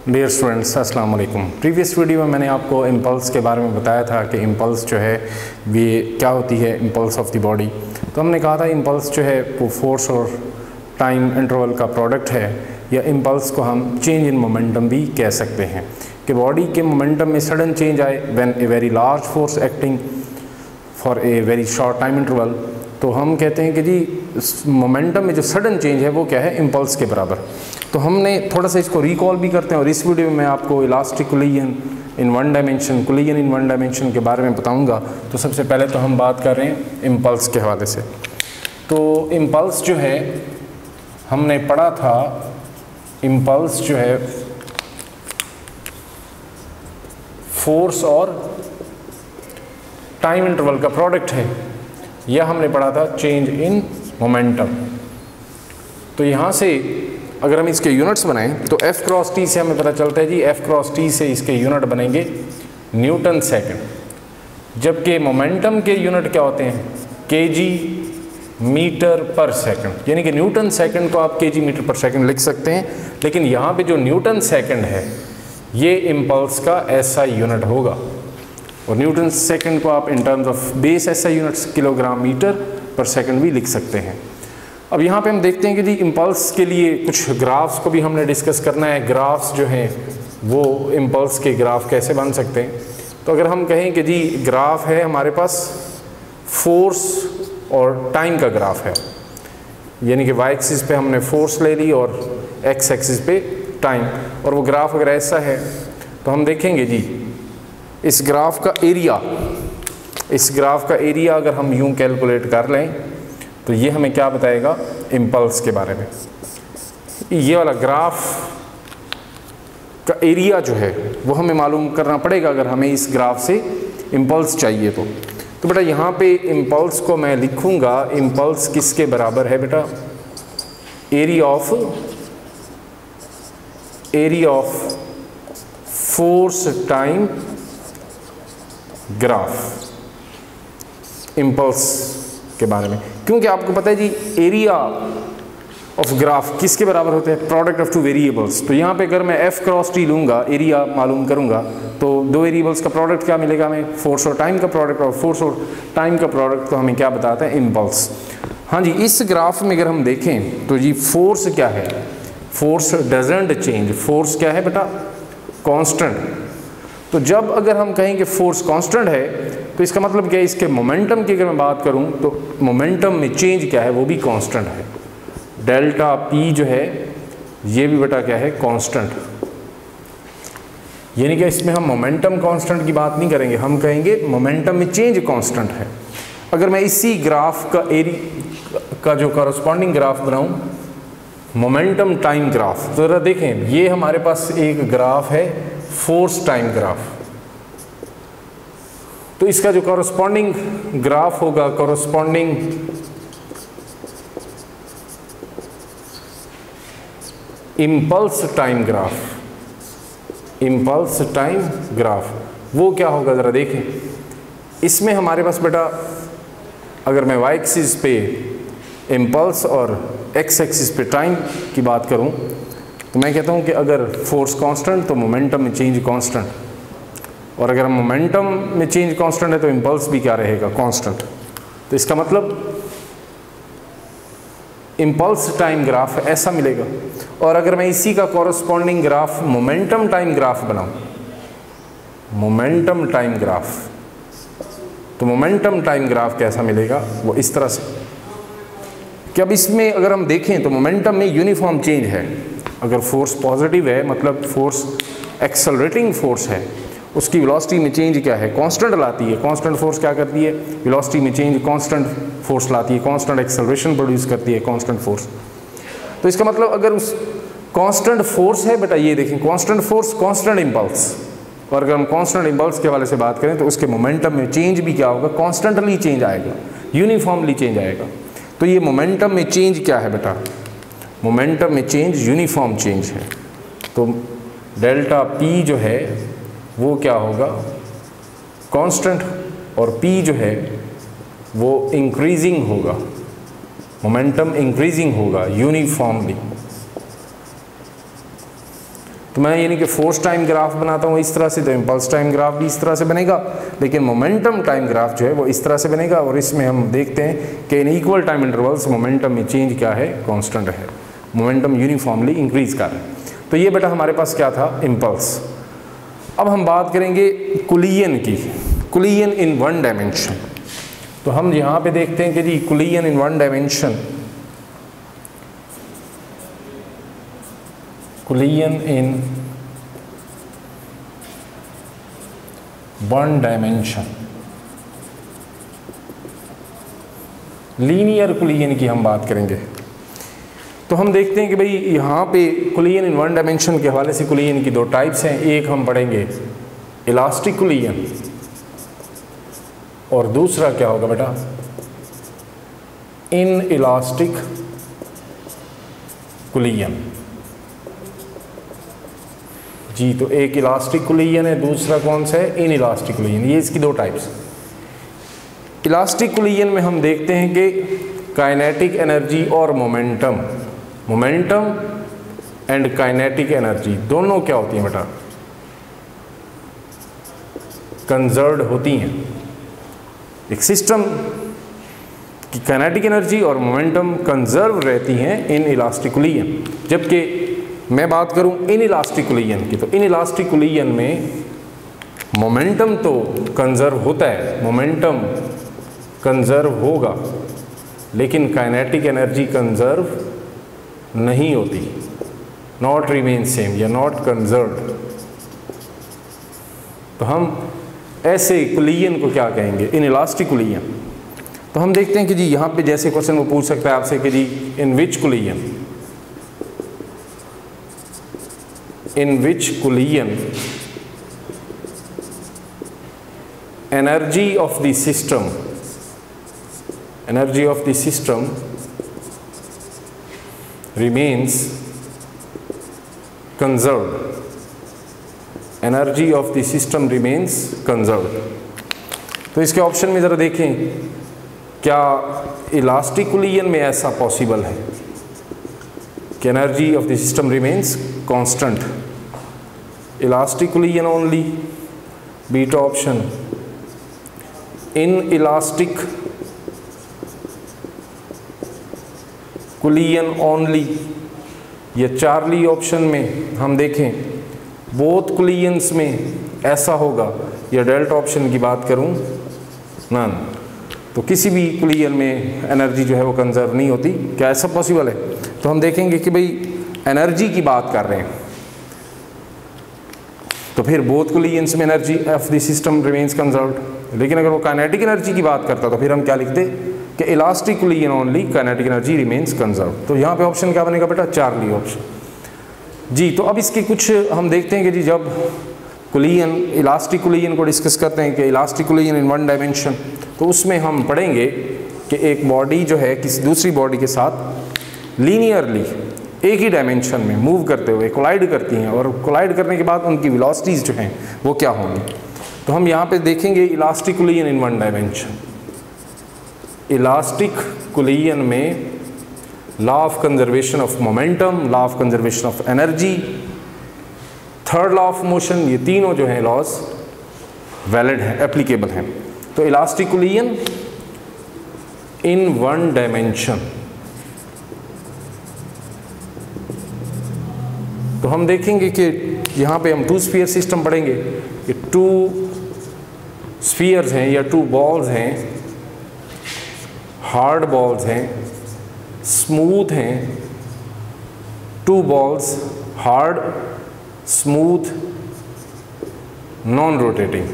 Dear students, अस्सलाम वालेकुम। Previous video में मैंने आपको इम्पल्स के बारे में बताया था कि इम्पल्स जो है ये क्या होती है, इम्पल्स ऑफ द बॉडी। तो हमने कहा था इम्पल्स जो है वो फोर्स और टाइम इंटरवल का प्रोडक्ट है, या इम्पल्स को हम चेंज इन मोमेंटम भी कह सकते हैं कि बॉडी के मोमेंटम में सडन चेंज आए when a very large force acting for a very short time interval. तो हम कहते हैं कि जी मोमेंटम में जो सडन चेंज है वो क्या है, इम्पल्स के बराबर। तो हमने थोड़ा सा इसको रिकॉल भी करते हैं और इस वीडियो में मैं आपको इलास्टिक कोलिजन इन वन डायमेंशन, कोलिजन इन वन डायमेंशन के बारे में बताऊंगा। तो सबसे पहले तो हम बात कर रहे हैं इम्पल्स के हवाले से। तो इम्पल्स जो है हमने पढ़ा था, इम्पल्स जो है फोर्स और टाइम इंटरवल का प्रोडक्ट है। यह हमने पढ़ा था चेंज इन मोमेंटम। तो यहाँ से अगर हम इसके यूनिट्स बनाएं तो F क्रॉस T से हमें पता चलता है जी, F क्रॉस T से इसके यूनिट बनेंगे न्यूटन सेकंड, जबकि मोमेंटम के यूनिट क्या होते हैं, kg मीटर पर सेकंड। यानी कि न्यूटन सेकंड को आप kg मीटर पर सेकंड लिख सकते हैं, लेकिन यहाँ पे जो न्यूटन सेकंड है ये इम्पल्स का SI यूनिट होगा, और न्यूटन सेकंड को आप in terms of base SI units kilogram metre per second भी लिख सकते हैं। अब यहाँ पे हम देखते हैं कि जी इम्पल्स के लिए कुछ ग्राफ्स को भी हमने डिस्कस करना है। ग्राफ्स जो हैं वो इम्पल्स के ग्राफ कैसे बन सकते हैं। तो अगर हम कहें कि जी ग्राफ है हमारे पास फोर्स और टाइम का ग्राफ है, यानी कि वाई एक्सिस पे हमने फोर्स ले ली और एक्स एक्सिस पे टाइम, और वो ग्राफ अगर ऐसा है तो हम देखेंगे जी इस ग्राफ का एरिया अगर हम यूं कैलकुलेट कर लें तो ये हमें क्या बताएगा इम्पल्स के बारे में। ये वाला ग्राफ का एरिया जो है वो हमें मालूम करना पड़ेगा अगर हमें इस ग्राफ से इम्पल्स चाहिए तो बेटा यहाँ पे इम्पल्स को मैं लिखूँगा, इम्पल्स किसके बराबर है बेटा, area of force time graph, impulse के बारे में। क्योंकि आपको पता है जी एरिया ऑफ ग्राफ किसके बराबर होते हैं, प्रोडक्ट ऑफ टू वेरिएबल्स। तो यहाँ पे अगर मैं F क्रॉस T लूँगा, एरिया मालूम करूँगा, तो दो वेरिएबल्स का प्रोडक्ट क्या मिलेगा हमें, फोर्स और टाइम का प्रोडक्ट, और फोर्स और टाइम का प्रोडक्ट तो हमें क्या बताता है, इम्पल्स। हाँ जी, इस ग्राफ में अगर हम देखें तो जी फोर्स क्या है, फोर्स डजंट चेंज। फोर्स क्या है बेटा, कांस्टेंट। तो जब अगर हम कहें कि फोर्स कांस्टेंट है तो इसका मतलब क्या है, इसके मोमेंटम की अगर मैं बात करूं तो मोमेंटम में चेंज क्या है, वो भी कांस्टेंट है। डेल्टा P जो है ये भी बेटा क्या है, कांस्टेंट। यानी कि इसमें हम मोमेंटम कांस्टेंट की बात नहीं करेंगे, हम कहेंगे मोमेंटम में चेंज कांस्टेंट है। अगर मैं इसी ग्राफ का का जो कॉरस्पॉन्डिंग ग्राफ बनाऊं, मोमेंटम टाइम ग्राफ, तो जरा देखें ये हमारे पास एक ग्राफ है फोर्स टाइम ग्राफ। तो इसका जो कॉरस्पॉन्डिंग ग्राफ होगा, corresponding impulse time graph, impulse time graph वो क्या होगा जरा देखें। इसमें हमारे पास बेटा अगर मैं वाई एक्सिस पे इम्पल्स और एक्स एक्सिस पे टाइम की बात करूं तो मैं कहता हूं कि अगर फोर्स कांस्टेंट तो मोमेंटम में चेंज कांस्टेंट, और अगर मोमेंटम में चेंज कांस्टेंट है तो इम्पल्स भी क्या रहेगा, कांस्टेंट। तो इसका मतलब इम्पल्स टाइम ग्राफ ऐसा मिलेगा। और अगर मैं इसी का corresponding graph momentum time graph बनाऊं, मोमेंटम टाइम ग्राफ, तो मोमेंटम टाइम ग्राफ कैसा मिलेगा, वो इस तरह से कि अब इसमें अगर हम देखें तो मोमेंटम में यूनिफॉर्म चेंज है। अगर फोर्स पॉजिटिव है मतलब फोर्स एक्सेलरेटिंग फोर्स है, उसकी वेलोसिटी में चेंज क्या है, कांस्टेंट लाती है। कांस्टेंट फोर्स क्या करती है, वेलोसिटी में चेंज कांस्टेंट फोर्स लाती है, कांस्टेंट एक्सेलरेशन प्रोड्यूस करती है कांस्टेंट फोर्स। तो इसका मतलब अगर उस कांस्टेंट फोर्स है बेटा, ये देखें कांस्टेंट फोर्स कांस्टेंट इम्पल्स, और अगर हम कांस्टेंट इम्पल्स के हवाले से बात करें तो उसके मोमेंटम में चेंज भी क्या होगा, कांस्टेंटली चेंज आएगा, यूनिफॉर्मली चेंज आएगा। तो ये मोमेंटम में चेंज क्या है बेटा, मोमेंटम में चेंज यूनिफॉर्म चेंज है। तो डेल्टा P जो है वो क्या होगा, कांस्टेंट, और P जो है वो इंक्रीजिंग होगा, मोमेंटम इंक्रीजिंग होगा यूनिफॉर्मली। तो मैं यानी कि फोर्स टाइम ग्राफ बनाता हूँ इस तरह से, तो इम्पल्स टाइम ग्राफ भी इस तरह से बनेगा, लेकिन मोमेंटम टाइम ग्राफ जो है वो इस तरह से बनेगा। और इसमें हम देखते हैं कि in equal time intervals momentum में चेंज क्या है, कांस्टेंट है, मोमेंटम यूनिफॉर्मली इंक्रीज कर रहा है। तो ये बेटा हमारे पास क्या था, इम्पल्स। अब हम बात करेंगे कुलियन की, कुलियन इन वन डायमेंशन। तो हम यहाँ पे देखते हैं कि जी collision in one dimension, collision in one dimension, linear collision की हम बात करेंगे। तो हम देखते हैं कि भाई यहाँ पे कुलियन इन वन डायमेंशन के हवाले से कुलियन की दो टाइप्स हैं। एक हम पढ़ेंगे इलास्टिक कुलियन, और दूसरा क्या होगा बेटा, इन इलास्टिक कुलियन। जी, तो एक इलास्टिक कुलियन है, दूसरा कौन सा है, इन इलास्टिक कुलियन। ये इसकी दो टाइप्स। इलास्टिक कुलियन में हम देखते हैं कि काइनेटिक एनर्जी और momentum, momentum and kinetic energy दोनों क्या होती हैं बेटा, कंजर्व्ड होती हैं। एक सिस्टम की काइनेटिक एनर्जी और मोमेंटम कंजर्व रहती हैं इन इलास्टिक कुलियन। जबकि मैं बात करूं इन इलास्टिक कुलियन की, तो इन इलास्टिक कुलियन में मोमेंटम तो कंजर्व होता है, मोमेंटम कंजर्व होगा, लेकिन काइनेटिक एनर्जी कंजर्व नहीं होती, नॉट रिमेन सेम या नॉट कंजर्व्ड। तो हम ऐसे कुलियन को क्या कहेंगे, इन इलास्टिक कुलियन। तो हम देखते हैं कि जी यहाँ पे जैसे क्वेश्चन वो पूछ सकता है आपसे कि जी इन विच कुलियन, in which कुलियन energy of the system remains conserved, energy of the system remains conserved। तो इसके ऑप्शन में ज़रा देखें, क्या इलास्टिक कुलियन में ऐसा पॉसिबल है कि energy of the system remains constant, elastic कुलियन only, beta option. In elastic कुलियन only, या चार्ली ऑप्शन में हम देखें बोथ कुलियंस में ऐसा होगा, या डेल्टा ऑप्शन की बात करूं नन, तो किसी भी कुलियन में एनर्जी जो है वो कंजर्व नहीं होती। क्या ऐसा पॉसिबल है? तो हम देखेंगे कि भाई एनर्जी की बात कर रहे हैं, तो फिर बोथ कुलियंस में energy of the system remains conserved. लेकिन अगर वो काइनेटिक एनर्जी की बात करता तो फिर हम क्या लिखते कि elastic कुलियन only, kinetic energy remains conserved. तो यहाँ पे ऑप्शन क्या बनेगा बेटा, चार्ली ऑप्शन। जी, तो अब इसके कुछ हम देखते हैं कि जी जब कुलियन, इलास्टिक कुलियन को डिस्कस करते हैं कि elastic collision in one dimension, तो उसमें हम पढ़ेंगे कि एक बॉडी जो है किसी दूसरी बॉडी के साथ लीनियरली एक ही डायमेंशन में मूव करते हुए कोलाइड करती हैं, और कोलाइड करने के बाद उनकी वेलोसिटीज़ जो हैं वो क्या होंगी। तो हम यहाँ पे देखेंगे elastic collision in one dimension. Elastic collision में law of conservation of momentum, law of conservation of energy, third law of motion, ये तीनों जो हैं लॉज वैलिड हैं, एप्लीकेबल हैं। तो elastic collision in one dimension, तो हम देखेंगे कि यहाँ पे हम टू स्फीयर सिस्टम पढ़ेंगे कि टू स्फीयर्स हैं या टू बॉल्स हैं, हार्ड बॉल्स हैं, स्मूथ हैं, two balls hard, smooth, non rotating,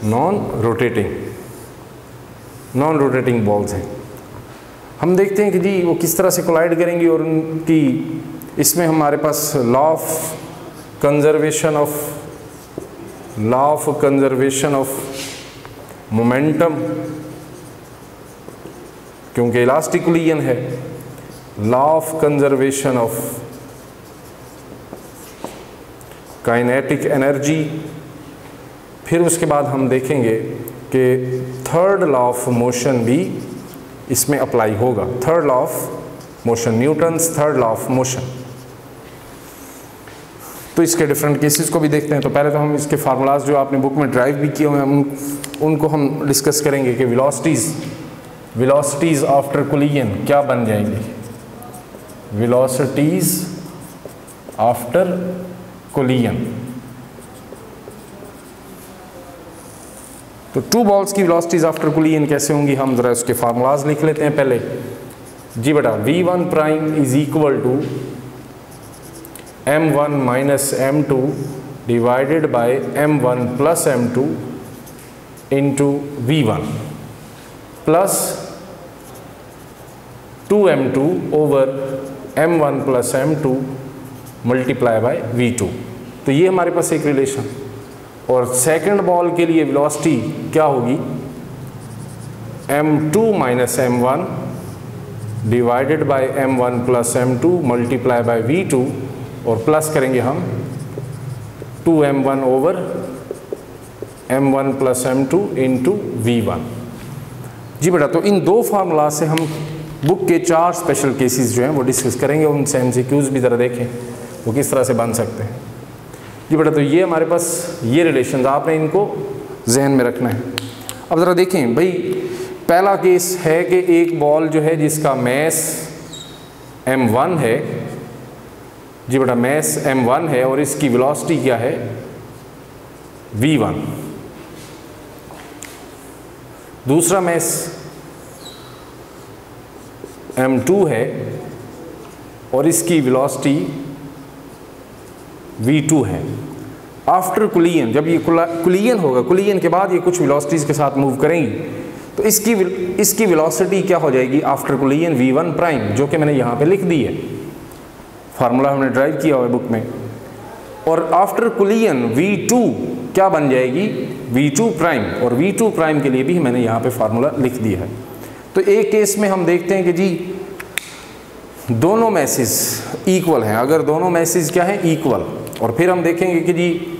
non rotating balls हैं। हम देखते हैं कि जी वो किस तरह से कोलाइड करेंगी, और उनकी इसमें हमारे पास law of conservation of momentum, क्योंकि इलास्टिक कुलियन है, law of conservation of kinetic energy. फिर उसके बाद हम देखेंगे कि थर्ड लॉ ऑफ मोशन भी इसमें अप्लाई होगा, third law of motion, Newton's third law of motion. तो इसके डिफरेंट केसेस को भी देखते हैं। तो पहले तो हम इसके फार्मूलाज जो आपने बुक में ड्राइव भी किए हुए हैं उनको हम डिस्कस करेंगे कि वेलोसिटीज़ आफ्टर कोलिजन क्या बन जाएंगी। वेलोसिटीज़ आफ्टर कोलिजन, तो टू बॉल्स की वेलोसिटीज़ आफ्टर कोलिजन कैसे होंगी, हम ज़रा उसके फार्मूलाज लिख लेते हैं पहले। जी बेटा, v1 prime is equal to m1 minus m2 divided by m1 plus m2 into v1 plus 2m2 over m1 plus m2 multiply by v2। तो ये हमारे पास एक रिलेशन। और सेकंड बॉल के लिए वेलोसिटी क्या होगी, m2 minus m1 divided by m1 plus m2 multiply by v2 और प्लस करेंगे हम 2m1 over m1 plus m2 into v1। जी बेटा, तो इन दो फार्मूला से हम बुक के 4 स्पेशल केसेस जो हैं वो डिस्कस करेंगे। उनसे MCQs भी ज़रा देखें वो किस तरह से बन सकते हैं। जी बेटा, तो ये हमारे पास ये रिलेशंस आपने इनको जहन में रखना है। अब ज़रा देखें भाई, पहला केस है कि एक बॉल जो है जिसका मैस m1 है। जी बेटा, मैस m1 है और इसकी वेलोसिटी क्या है v1। दूसरा मैस m2 है और इसकी वेलोसिटी v2 है। आफ्टर कोलिजन, जब ये कोलिजन होगा, कोलिजन के बाद ये कुछ वेलोसिटीज़ के साथ मूव करेंगी, तो इसकी वेलोसिटी क्या हो जाएगी आफ्टर कोलिजन v1 प्राइम, जो कि मैंने यहाँ पे लिख दी है, फार्मूला हमने ड्राइव किया हुआ है बुक में। और आफ्टर कोलिजन v2 क्या बन जाएगी v2 प्राइम, और v2 प्राइम के लिए भी मैंने यहाँ पे फार्मूला लिख दिया है। तो एक केस में हम देखते हैं कि जी दोनों मैसेज इक्वल हैं। अगर दोनों मैसेज क्या है इक्वल, और फिर हम देखेंगे कि जी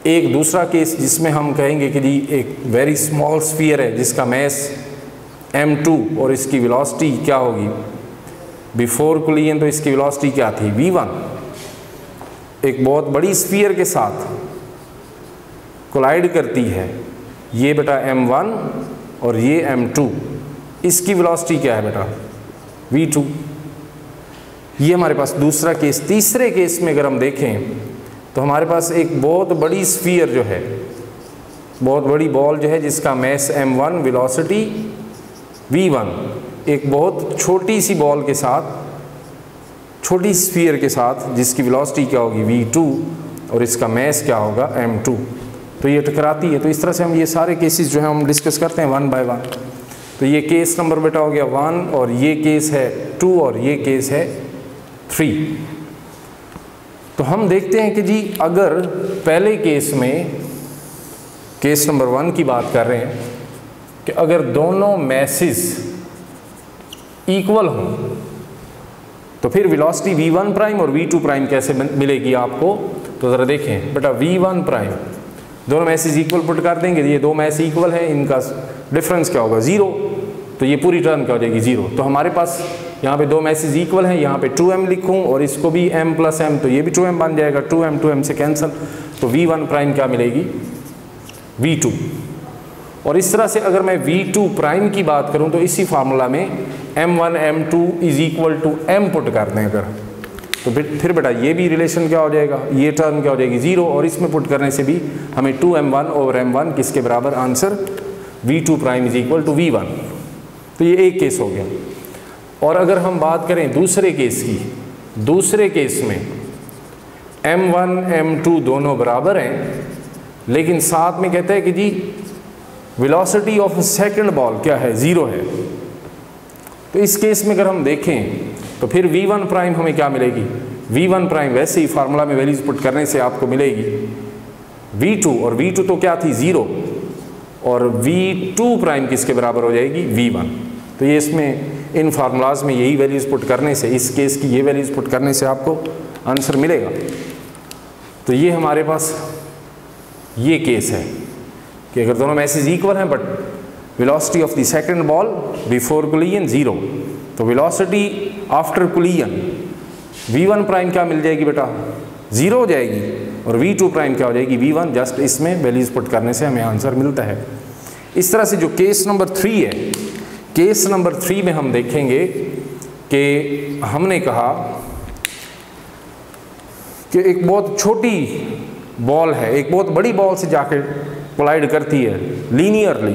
एक दूसरा केस जिसमें हम कहेंगे कि जी एक वेरी स्मॉल स्फीयर है जिसका मैस m2 और इसकी वेलोसिटी क्या होगी बिफोर कोलिजन, तो इसकी वेलोसिटी क्या थी v1। एक बहुत बड़ी स्फीयर के साथ कोलाइड करती है ये बेटा m1 और ये m2, इसकी वेलोसिटी क्या है बेटा v2। ये हमारे पास दूसरा केस। तीसरे केस में अगर हम देखें तो हमारे पास एक बहुत बड़ी स्फीयर जो है, बहुत बड़ी बॉल जो है जिसका मैस m1 वेलोसिटी v1, एक बहुत छोटी सी बॉल के साथ, छोटी स्फीयर के साथ जिसकी वेलोसिटी क्या होगी v2 और इसका मैस क्या होगा m2। तो ये टकराती है। तो इस तरह से हम ये सारे केसेस जो है हम डिस्कस करते हैं वन बाय वन। तो ये केस नंबर बेटा हो गया 1 और ये केस है 2 और ये केस है 3। तो हम देखते हैं कि जी अगर पहले केस में, केस नंबर 1 की बात कर रहे हैं कि अगर दोनों मैसेज इक्वल हों तो फिर वेलोसिटी v1 प्राइम और v2 प्राइम कैसे मिलेगी आपको। तो ज़रा देखें बेटा, v1 प्राइम दोनों मैसेज इक्वल पुट कर देंगे, ये दो मैसेज इक्वल है, इनका डिफरेंस क्या होगा 0, तो ये पूरी टर्म क्या हो जाएगी 0। तो हमारे पास यहाँ पे दो मैसेज इक्वल हैं, यहाँ पे 2m लिखूँ और इसको भी m प्लस m, तो ये भी 2m बन जाएगा, 2m से कैंसिल, तो v1 प्राइम क्या मिलेगी v2। और इस तरह से अगर मैं v2 प्राइम की बात करूँ तो इसी फार्मूला में m1 m2 is equal to m put कर दें अगर, तो फिर बेटा ये भी रिलेशन क्या हो जाएगा, ये टर्म क्या हो जाएगी 0, और इसमें पुट करने से भी हमें 2m1 ओवर m1 किसके बराबर, answer v2 prime is equal to v1। तो ये एक केस हो गया। और अगर हम बात करें दूसरे केस की, दूसरे केस में m1 m2 दोनों बराबर हैं, लेकिन साथ में कहते हैं कि जी वेलोसिटी ऑफ सेकंड बॉल क्या है 0 है। तो इस केस में अगर हम देखें तो फिर v1 प्राइम हमें क्या मिलेगी, v1 प्राइम वैसे ही फार्मूला में वैल्यूज पुट करने से आपको मिलेगी v2, और v2 तो क्या थी 0, और v2 प्राइम किसके बराबर हो जाएगी v1। तो ये इसमें इन फार्मूलाज में यही वैल्यूज पुट करने से, इस केस की ये वैल्यूज पुट करने से आपको आंसर मिलेगा। तो ये हमारे पास ये केस है कि अगर दोनों मैसेज इक्वल हैं but velocity of the second ball before collision 0, तो velocity after collision v1 prime क्या मिल जाएगी बेटा, 0 हो जाएगी, और v2 प्राइम क्या हो जाएगी, v1। जस्ट इसमें वैल्यूज पुट करने से हमें आंसर मिलता है। इस तरह से जो केस नंबर 3 है, केस नंबर 3 में हम देखेंगे कि हमने कहा कि एक बहुत छोटी बॉल है, एक बहुत बड़ी बॉल से जाकर कोलाइड करती है लीनियरली,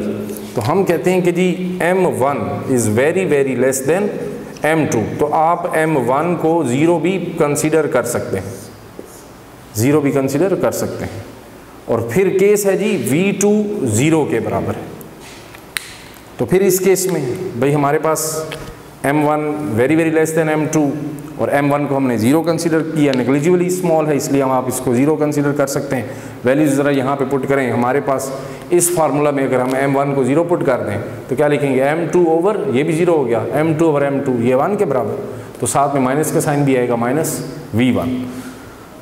तो हम कहते हैं कि जी m1 is very very less than m2। तो आप m1 को 0 भी कंसीडर कर सकते हैं, 0 भी कंसीडर कर सकते हैं। और फिर केस है जी v2 0 के बराबर है। तो फिर इस केस में भाई हमारे पास m1 very very less than m2, और m1 को हमने 0 कंसीडर किया, नेग्लिजिबली स्मॉल है, इसलिए हम आप इसको 0 कंसीडर कर सकते हैं। वैल्यूज ज़रा यहाँ पे पुट करें, हमारे पास इस फार्मूला में अगर हम m1 को 0 पुट कर दें तो क्या लिखेंगे, m2 ओवर, ये भी 0 हो गया, m2 ओवर m2 ये 1 के बराबर, तो साथ में माइनस का साइन भी आएगा, माइनस v1।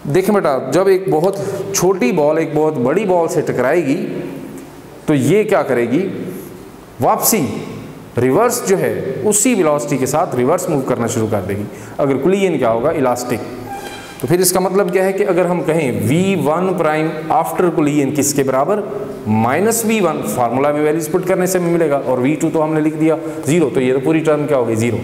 देखें बेटा, जब एक बहुत छोटी बॉल एक बहुत बड़ी बॉल से टकराएगी तो ये क्या करेगी, वापसी रिवर्स जो है उसी वेलोसिटी के साथ रिवर्स मूव करना शुरू कर देगी। अगर कोलिजन क्या होगा, इलास्टिक। तो फिर इसका मतलब क्या है कि अगर हम कहें v1 प्राइम आफ्टर कोलिजन किसके बराबर, माइनस v1, फार्मूला में वैल्यूज पुट करने से मिलेगा, और v2 तो हमने लिख दिया 0, तो ये तो पूरी टर्म क्या होगी, 0।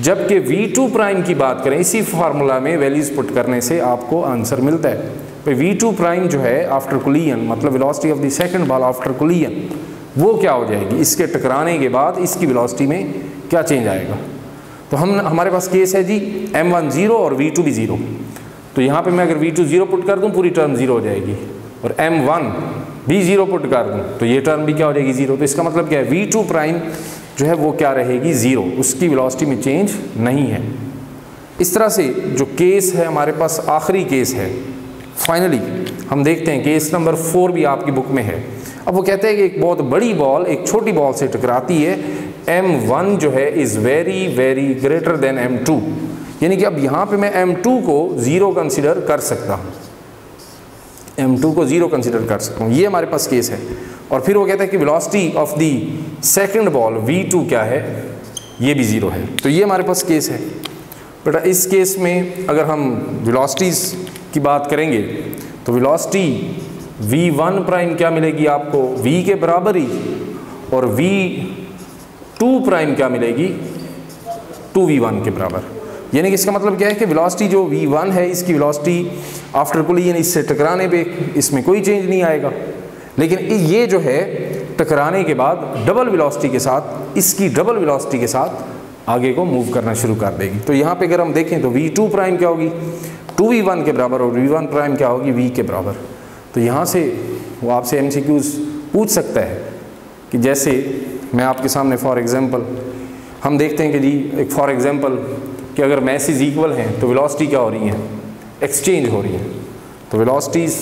जबकि v2 प्राइम की बात करें, इसी फार्मूला में वैल्यूज पुट करने से आपको आंसर मिलता है। तो v2 प्राइम जो है आफ्टर कोलिजन, मतलब velocity of the second ball after collision, वो क्या हो जाएगी, इसके टकराने के बाद इसकी वेलोसिटी में क्या चेंज आएगा। तो हमारे पास केस है जी m1 0 और v2 भी 0। तो यहाँ पे मैं अगर v2 0 पुट कर दूँ पूरी टर्म 0 हो जाएगी, और m1 भी 0 पुट कर दूँ तो ये टर्म भी क्या हो जाएगी, 0। तो इसका मतलब क्या है, v2 प्राइम जो है वो क्या रहेगी, 0, उसकी वेलोसिटी में चेंज नहीं है। इस तरह से जो केस है हमारे पास आखिरी केस है, फाइनली हम देखते हैं केस नंबर 4 भी आपकी बुक में है। अब वो कहते हैं कि एक बहुत बड़ी बॉल एक छोटी बॉल से टकराती है, m1 जो है is very very greater than m2, यानी कि अब यहाँ पे मैं m2 को 0 कंसीडर कर सकता हूँ, m2 को 0 कंसीडर कर सकता हूँ, ये हमारे पास केस है। और फिर वो कहता है कि velocity of the second ball v2 क्या है, ये भी 0 है। तो ये हमारे पास केस है। बेटा इस केस में अगर हम वेलोसिटीज़ की बात करेंगे तो वेलोसिटी v1 प्राइम क्या मिलेगी आपको, v के बराबर ही, और v2 प्राइम क्या मिलेगी, 2v1 के बराबर। यानी कि इसका मतलब क्या है कि वेलोसिटी जो v1 है इसकी वेलोसिटी आफ्टर कोलिजन इससे टकराने पे इसमें कोई चेंज नहीं आएगा, लेकिन ये जो है टकराने के बाद डबल वेलोसिटी के साथ, इसकी डबल वेलोसिटी के साथ आगे को मूव करना शुरू कर देगी। तो यहाँ पे अगर हम देखें तो v2 प्राइम क्या होगी, 2v1 के बराबर, और v1 प्राइम क्या होगी, v के बराबर। तो यहाँ से वो आपसे MCQs पूछ सकता है कि जैसे मैं आपके सामने फॉर एग्जांपल हम देखते हैं कि जी एक फॉर एग्जांपल कि अगर मैसेज इक्वल हैं तो वेलोसिटी क्या हो रही है, एक्सचेंज हो रही है। तो वेलोसिटीज़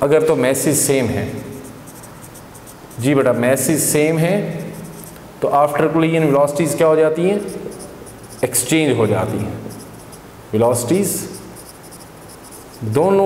अगर तो मैसेज सेम है, जी बेटा मैसेज सेम है, तो आफ्टर कोलिजन वेलोसिटीज़ क्या हो जाती हैं, एक्सचेंज हो जाती हैं। वेलोसिटीज़ दोनों